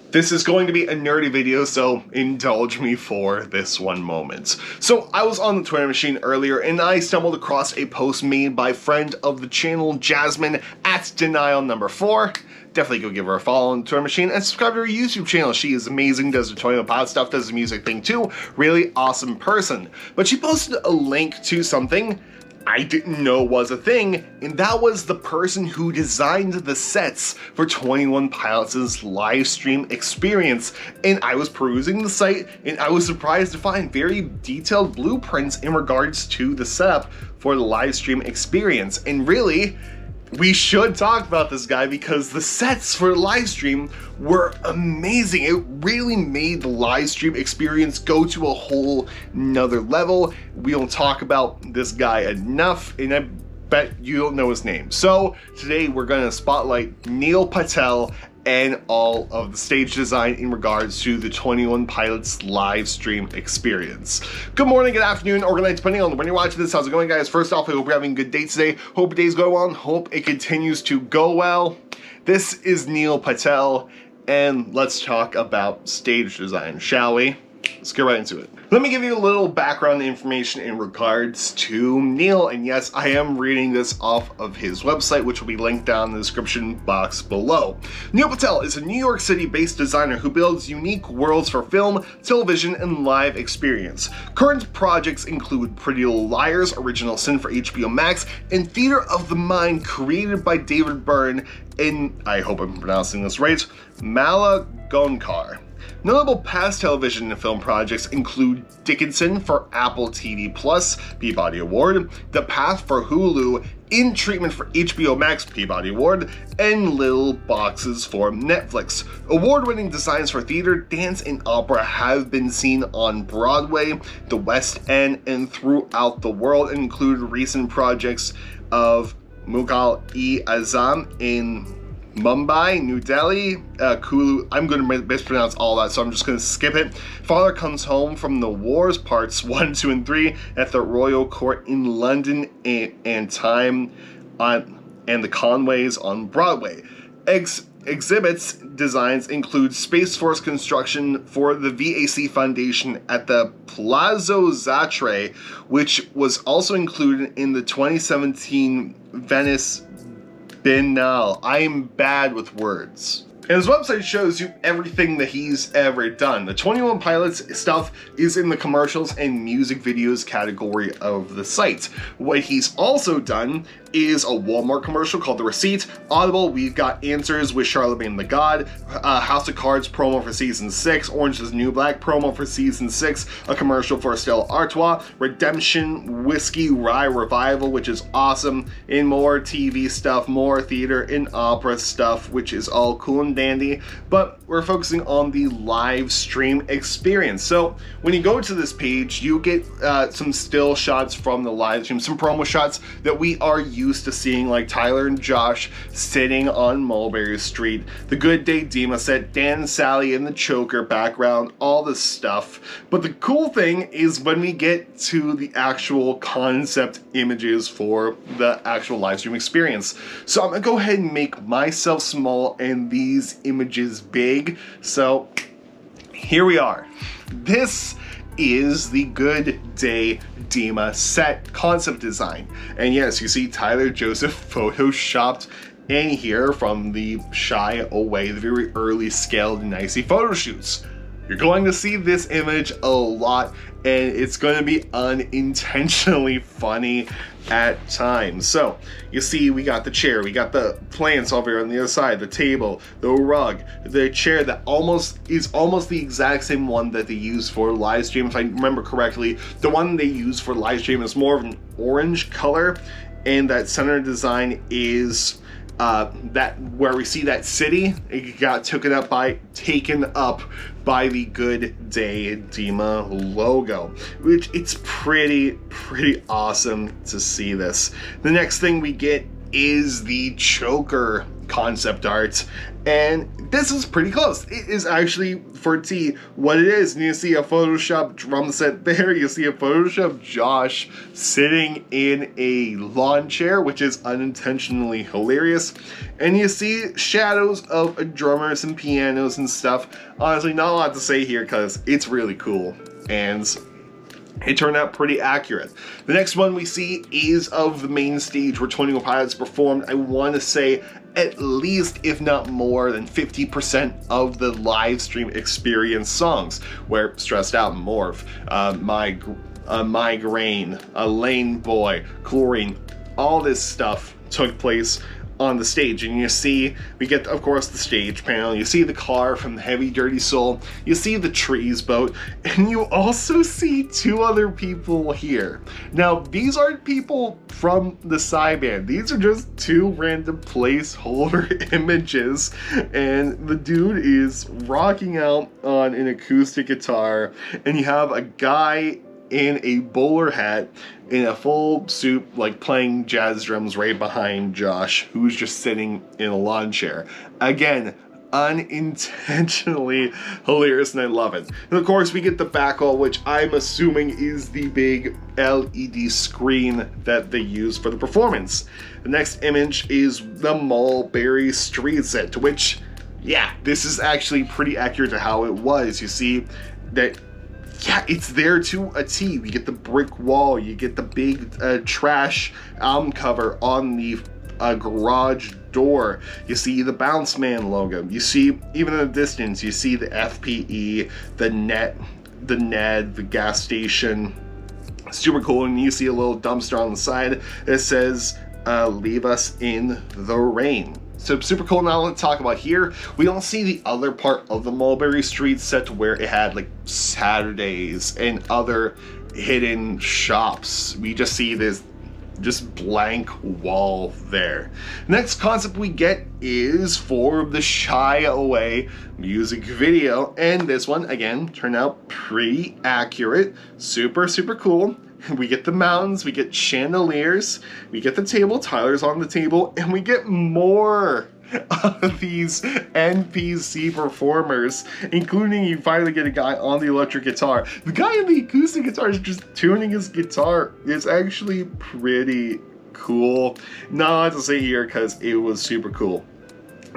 This is going to be a nerdy video, so indulge me for this one moment. So I was on the Twitter machine earlier and I stumbled across a post made by friend of the channel, Jasmine at Denial number 4. Definitely go give her a follow on the Twitter machine and subscribe to her YouTube channel. She is amazing, does the 21 Pod stuff, does the music thing too. Really awesome person. But she posted a link to something I didn't know was a thing, and that was the person who designed the sets for 21 Pilots' live stream experience. And I was perusing the site and I was surprised to find very detailed blueprints in regards to the setup for the live stream experience. And really, we should talk about this guy because the sets for the live stream were amazing. It really made the live stream experience go to a whole nother level. We don't talk about this guy enough, and I bet you don't know his name. So today we're gonna spotlight Neil Patel and all of the stage design in regards to the 21 Pilots live stream experience. Good morning, good afternoon, or good night, depending on when you're watching this. How's it going, guys? First off, I hope you're having a good day today. Hope your days go well, hope it continues to go well. This is Neil Patel, and let's talk about stage design, shall we? Let's get right into it. Let me give you a little background information in regards to Neil, and yes, I am reading this off of his website, which will be linked down in the description box below. Neil Patel is a New York City-based designer who builds unique worlds for film, television, and live experience. Current projects include Pretty Little Liars, Original Sin for HBO Max, and Theater of the Mind, created by David Byrne in, I hope I'm pronouncing this right, Malagonkar. Notable past television and film projects include Dickinson for Apple TV+, Peabody Award, The Path for Hulu, In Treatment for HBO Max, Peabody Award, and Little Boxes for Netflix. Award-winning designs for theater, dance, and opera have been seen on Broadway, the West End, and throughout the world, and include recent projects of Mughal-e-Azam in Mumbai, New Delhi, Kulu, I'm going to mispronounce all that, so I'm just going to skip it. Father Comes Home from the Wars, parts 1, 2, and 3 at the Royal Court in London, and Time on and the Conways on Broadway. Exhibits designs include Space Force construction for the VAC Foundation at the Palazzo Zatre, which was also included in the 2017 Venice Biennale. I am bad with words. And his website shows you everything that he's ever done. The 21 Pilots stuff is in the commercials and music videos category of the site. What he's also done is a Walmart commercial called The Receipt. Audible, we've got Answers with Charlemagne the God, House of Cards promo for Season 6, Orange is the New Black promo for Season 6, a commercial for Stella Artois, Redemption Whiskey Rye Revival, which is awesome, and more TV stuff, more theater and opera stuff, which is all cool and dandy, but we're focusing on the live stream experience. So when you go to this page, you get some still shots from the live stream, some promo shots that we are used to seeing, like Tyler and Josh sitting on Mulberry Street, the Good Day Dima set, Dan and Sally in the choker background, all this stuff. But the cool thing is when we get to the actual concept images for the actual live stream experience. So I'm gonna go ahead and make myself small and these images big. So here we are. This is the Good Day Dima set concept design. And yes, you see Tyler Joseph photoshopped in here from the Shy Away, the very early scaled nicey photo shoots. You're going to see this image a lot, and it's going to be unintentionally funny at times. So you see, we got the chair, we got the plants over here on the other side, the table, the rug, the chair that is almost the exact same one that they use for live stream. If I remember correctly, the one they use for live stream is more of an orange color, and that center design is that where we see that city, it got taken up by the Good Day Dima logo, which it's pretty awesome to see this. The next thing we get is the choker concept art, and this is pretty close. It is actually, for T, what it is. And you see a Photoshop drum set there, you see a Photoshop Josh sitting in a lawn chair, which is unintentionally hilarious, and you see shadows of drummers and pianos and stuff. Honestly, not a lot to say here because it's really cool, and it turned out pretty accurate. The next one we see is of the main stage where 21 Pilots performed, I want to say, at least, if not more than 50% of the live stream experience songs, where Stressed Out, Morph, Migraine, Lane Boy, Chlorine, all this stuff took place on the stage. And you see, we get, of course, the stage panel, you see the car from the Heavy Dirty Soul, you see the Trees boat, and you also see two other people here. Now, these aren't people from the side band, these are just two random placeholder images, and the dude is rocking out on an acoustic guitar, and you have a guy in a bowler hat in a full suit, like playing jazz drums right behind Josh, who's just sitting in a lawn chair. Again, unintentionally hilarious, and I love it. And of course, we get the backhaul, which I'm assuming is the big LED screen that they use for the performance. The next image is the Mulberry Street set, to which, yeah, this is actually pretty accurate to how it was. You see that, yeah, it's there to a T. We get the brick wall, you get the big trash album cover on the garage door, you see the Bounce Man logo, you see, even in the distance, you see the FPE, the Ned, the gas station. Super cool. And you see a little dumpster on the side that says, leave us in the rain. So super cool. Now let's talk about here. We don't see the other part of the Mulberry Street set where it had like Saturdays and other hidden shops. We just see this just blank wall there. Next concept we get is for the Shy Away music video, and this one again turned out pretty accurate. Super cool. We get the mountains, we get chandeliers, we get the table, Tyler's on the table, and we get more of these NPC performers, including you finally get a guy on the electric guitar. The guy on the acoustic guitar is just tuning his guitar. It's actually pretty cool. Not a lot to say here because it was super cool.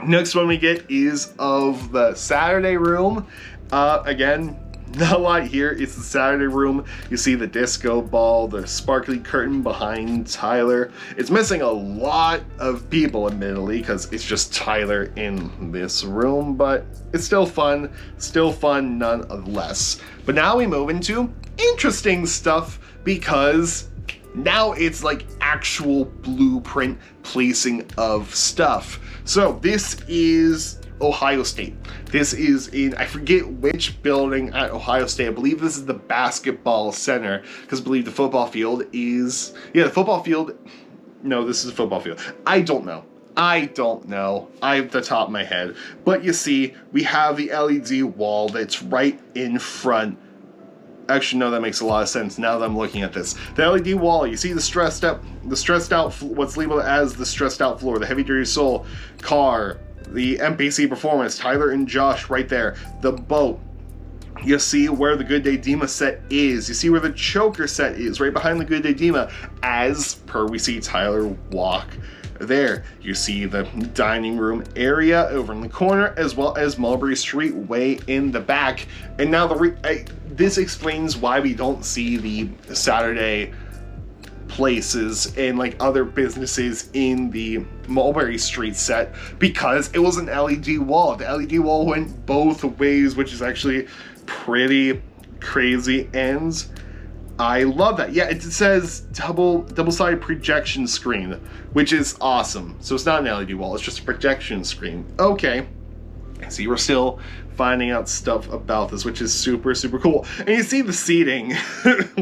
Next one we get is of the Saturday room. Again, not a lot here. It's the Saturday room. You see the disco ball, the sparkly curtain behind Tyler. It's missing a lot of people, admittedly, because it's just Tyler in this room, but it's still fun nonetheless. But now we move into interesting stuff, because now it's like actual blueprint placing of stuff. So this is Ohio State. This is in, I forget which building at Ohio State. I believe this is the basketball center, because I believe the football field is, yeah, the football field, no, this is the football field. I don't know off the top of my head. But you see, we have the LED wall that's right in front. Actually, no, that makes a lot of sense now that I'm looking at this. The LED wall, you see the stressed out, what's labeled as the stressed out floor, the Heavy Dirty Soul car, the NPC performance, Tyler and Josh right there, the boat. You see where the Good Day Dima set is. You see where the Choker set is, right behind the Good Day Dima, as per we see Tyler walk there. You see the dining room area over in the corner, as well as Mulberry Street way in the back. And now this explains why we don't see the Saturday places and like other businesses in the Mulberry Street set, because it was an LED wall. The LED wall went both ways, which is actually pretty crazy, and I love that. Yeah, it says double-sided projection screen, which is awesome. So it's not an LED wall, it's just a projection screen. Okay, see, we're still finding out stuff about this, which is super cool. And you see the seating,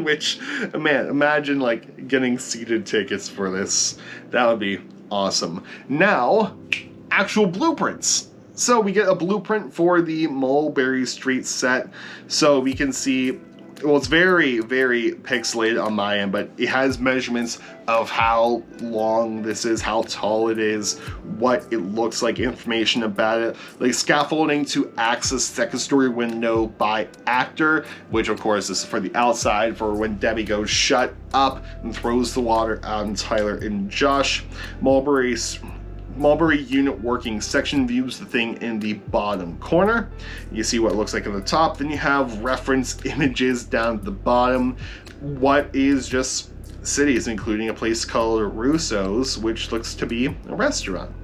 which, man, imagine like getting seated tickets for this. That would be awesome. Now, actual blueprints. So we get a blueprint for the Mulberry Street set. So we can see well, it's very, very pixelated on my end, but it has measurements of how long this is, how tall it is, what it looks like, information about it, like scaffolding to access second story window by actor, which of course is for the outside for when Debbie goes shut up and throws the water on Tyler and Josh. Mulberry unit working section views the thing in the bottom corner. You see what it looks like at the top. Then you have reference images down at the bottom. What is just cities, including a place called Russo's, which looks to be a restaurant.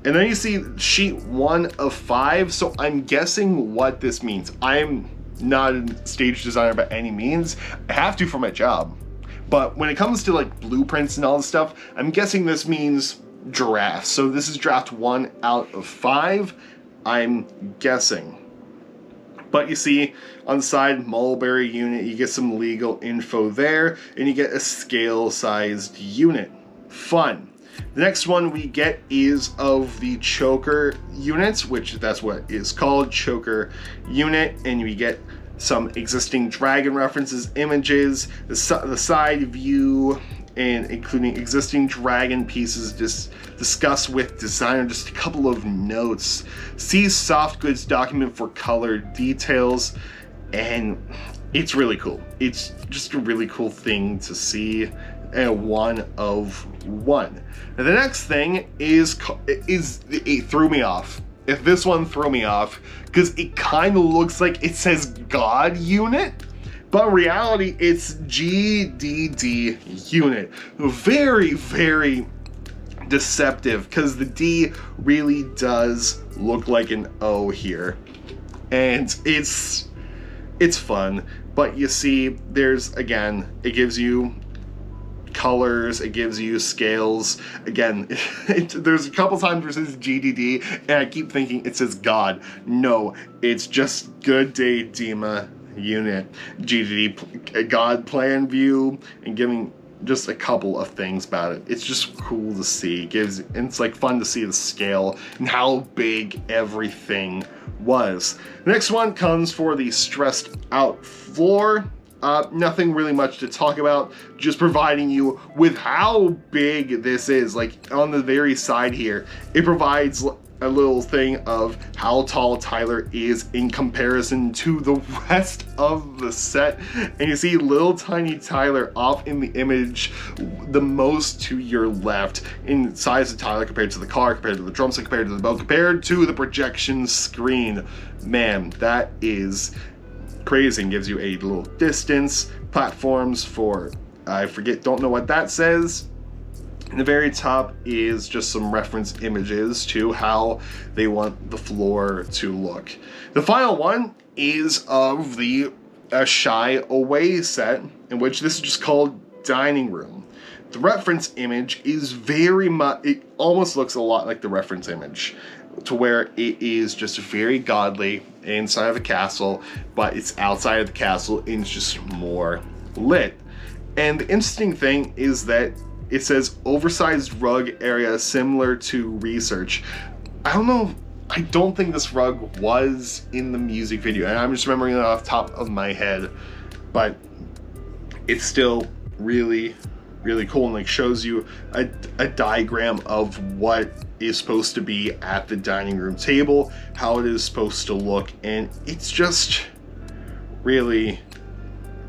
And then you see sheet 1 of 5. So I'm guessing what this means. I'm not a stage designer by any means. I have to for my job. But when it comes to like blueprints and all this stuff, I'm guessing this means giraffes. So this is draft 1 out of 5, I'm guessing. But you see on the side, Mulberry unit, you get some legal info there, and you get a scale-sized unit. Fun. The next one we get is of the choker units, which that's what is called, choker unit, and we get some existing dragon references, images, the side view, and including existing dragon pieces discussed with designer. Just a couple of notes. See soft goods document for color details, and it's really cool. It's just a really cool thing to see. 1 of 1. Now the next thing is it threw me off. If this one threw me off, because it kind of looks like it says God unit, but in reality, it's GDD unit. Very, very deceptive, because the D really does look like an O here. And it's fun, but you see, there's, again, it gives you colors, it gives you scales. Again, there's a couple times where it says GDD, and I keep thinking it says God. No, it's just Good Day Dima unit, GDD God plan view, and giving just a couple of things about it. It's just cool to see. It's like fun to see the scale and how big everything was. The next one comes for the stressed out floor. Nothing really much to talk about, just providing you with how big this is. Like on the very side here, it provides a little thing of how tall Tyler is in comparison to the rest of the set. And you see little tiny Tyler off in the image the most to your left in size of Tyler compared to the car, compared to the drumstick, compared to the boat, compared to the projection screen. Man, that is crazy, and gives you a little distance, platforms for, I forget, don't know what that says. And the very top is just some reference images to how they want the floor to look. The final one is of the Shy Away set, in which this is just called Dining Room. The reference image is very much, it almost looks a lot like the reference image, to where it is just very godly inside of a castle, but it's outside of the castle and it's just more lit. And the interesting thing is that it says oversized rug area similar to research. I don't know, I don't think this rug was in the music video, and I'm just remembering it off the top of my head, but it's still really, really cool, and like shows you a diagram of what is supposed to be at the dining room table, how it is supposed to look, and it's just really,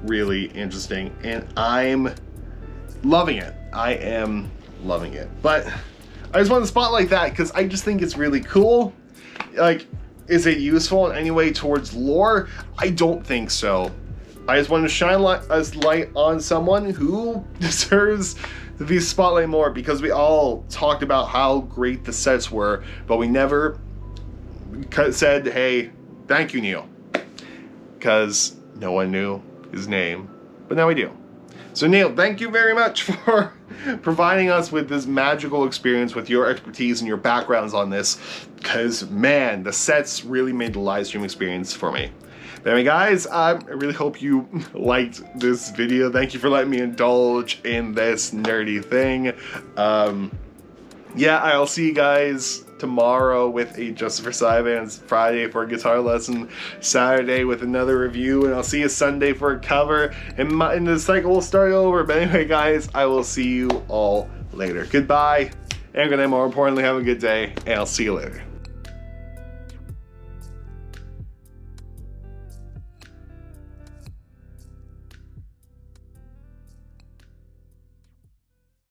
really interesting, and I'm loving it. I am loving it. But I just wanted to spotlight that because I just think it's really cool. Like, is it useful in any way towards lore? I don't think so. I just wanted to shine a light on someone who deserves to be spotlighted more, because we all talked about how great the sets were, but we never said, hey, thank you, Neil, because no one knew his name, but now we do. So Neil, thank you very much for providing us with this magical experience with your expertise and your backgrounds on this, because man, the sets really made the live stream experience for me. But anyway guys, I really hope you liked this video. Thank you for letting me indulge in this nerdy thing. Yeah, I'll see you guys tomorrow with a Justice for Cybands, Friday for a guitar lesson, Saturday with another review, and I'll see you Sunday for a cover, and the cycle will start over. But anyway, guys, I will see you all later. Goodbye, and good night. More importantly, have a good day, and I'll see you later.